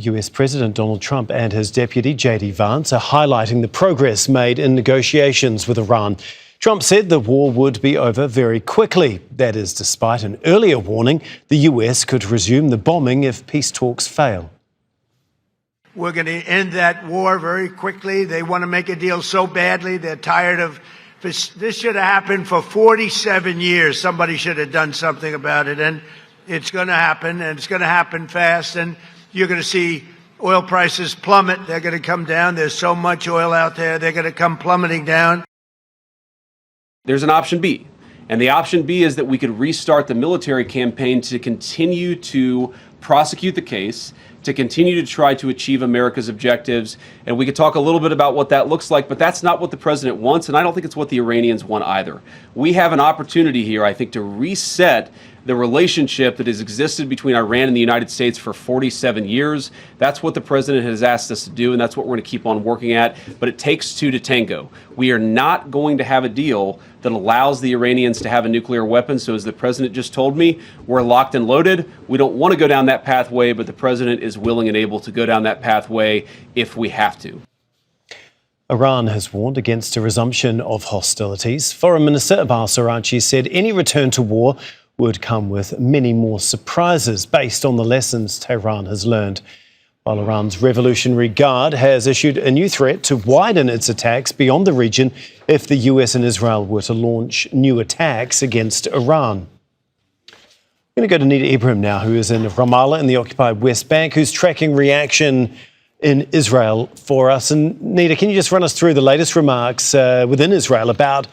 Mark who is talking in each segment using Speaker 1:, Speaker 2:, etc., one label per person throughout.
Speaker 1: US President Donald Trump and his deputy, J.D. Vance, are highlighting the progress made in negotiations with Iran. Trump said the war would be over very quickly. That is, despite an earlier warning the US could resume the bombing if peace talks fail.
Speaker 2: We're going to end that war very quickly. They want to make a deal so badly. They're tired of this. This should have happened for 47 years. Somebody should have done something about it. And it's going to happen, and it's going to happen fast. And you're going to see oil prices plummet. They're going to come down. There's so much oil out there. They're going to come plummeting down.
Speaker 3: There's an option B. And the option B is that we could restart the military campaign to continue to prosecute the case, to continue to try to achieve America's objectives. And we could talk a little bit about what that looks like, but that's not what the president wants, and I don't think it's what the Iranians want either. We have an opportunity here, I think, to reset the relationship that has existed between Iran and the United States for 47 years. That's what the president has asked us to do, and that's what we're going to keep on working at. But it takes two to tango. We are not going to have a deal that allows the Iranians to have a nuclear weapon. So as the president just told me, we're locked and loaded. We don't want to go down that pathway, but the president is willing and able to go down that pathway if we have to.
Speaker 1: Iran has warned against a resumption of hostilities. Foreign Minister Abbas Araghchi said any return to war would come with many more surprises based on the lessons Tehran has learned. While Iran's Revolutionary Guard has issued a new threat to widen its attacks beyond the region if the US and Israel were to launch new attacks against Iran. I'm going to go to Nida Ibrahim now, who is in Ramallah in the occupied West Bank, who's tracking reaction in Israel for us. And Nida, can you just run us through the latest remarks within Israel about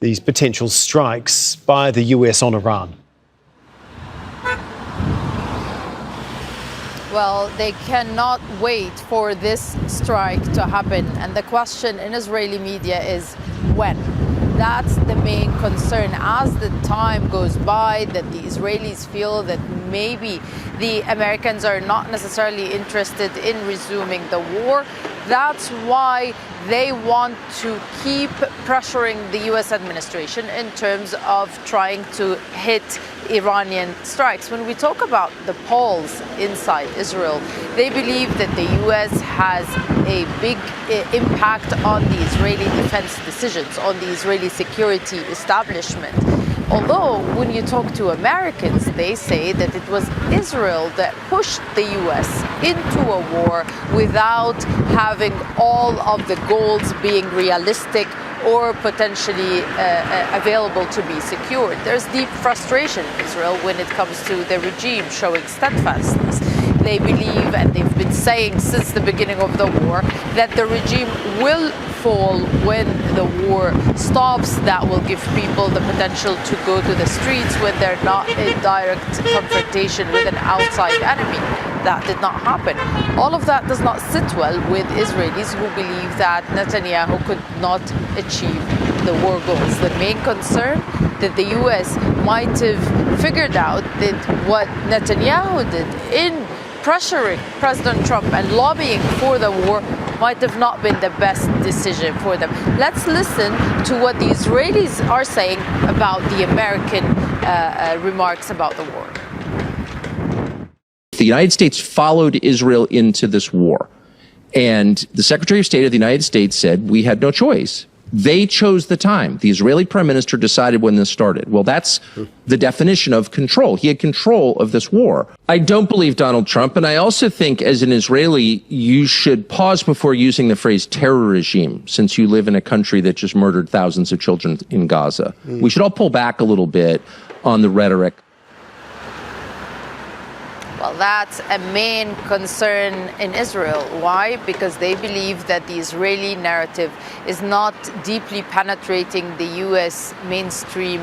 Speaker 1: these potential strikes by the US on Iran?
Speaker 4: Well, they cannot wait for this strike to happen. And the question in Israeli media is when? That's the main concern. As the time goes by, that the Israelis feel that maybe the Americans are not necessarily interested in resuming the war. That's why they want to keep pressuring the U.S. administration in terms of trying to hit Iranian strikes. When we talk about the polls inside Israel, they believe that the U.S. has a big impact on the Israeli defense decisions, on the Israeli security establishment. Although, when you talk to Americans, they say that it was Israel that pushed the U.S. into a war without having all of the goals being realistic or potentially available to be secured. There's deep frustration in Israel when it comes to the regime showing steadfastness. They believe, and they've been saying since the beginning of the war, that the regime will fall when the war stops. That will give people the potential to go to the streets when they're not in direct confrontation with an outside enemy. That did not happen. All of that does not sit well with Israelis who believe that Netanyahu could not achieve the war goals. The main concern that the U.S. might have figured out that what Netanyahu did in pressuring President Trump and lobbying for the war might have not been the best decision for them. Let's listen to what the Israelis are saying about the American remarks about the war.
Speaker 5: The United States followed Israel into this war, and the Secretary of State of the United States said we had no choice. They chose the time. The Israeli prime minister decided when this started. Well, that's the definition of control. He had control of this war. I don't believe Donald Trump, and I also think as an Israeli, you should pause before using the phrase terror regime, since you live in a country that just murdered thousands of children in Gaza. We should all pull back a little bit on the rhetoric.
Speaker 4: Well, that's a main concern in Israel. Why? Because they believe that the Israeli narrative is not deeply penetrating the U.S. mainstream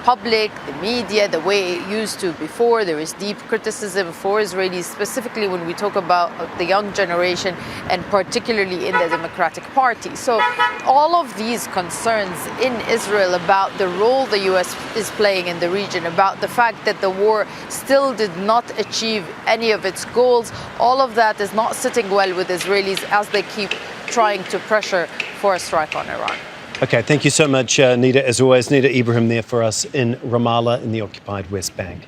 Speaker 4: public, the media, the way it used to before. There is deep criticism for Israelis, specifically when we talk about the young generation and particularly in the Democratic Party. So all of these concerns in Israel about the role the U.S. is playing in the region, about the fact that the war still did not achieve any of its goals, all of that is not sitting well with Israelis as they keep trying to pressure for a strike on Iran.
Speaker 1: Okay, thank you so much, Nida, as always. Nida Ibrahim there for us in Ramallah in the occupied West Bank.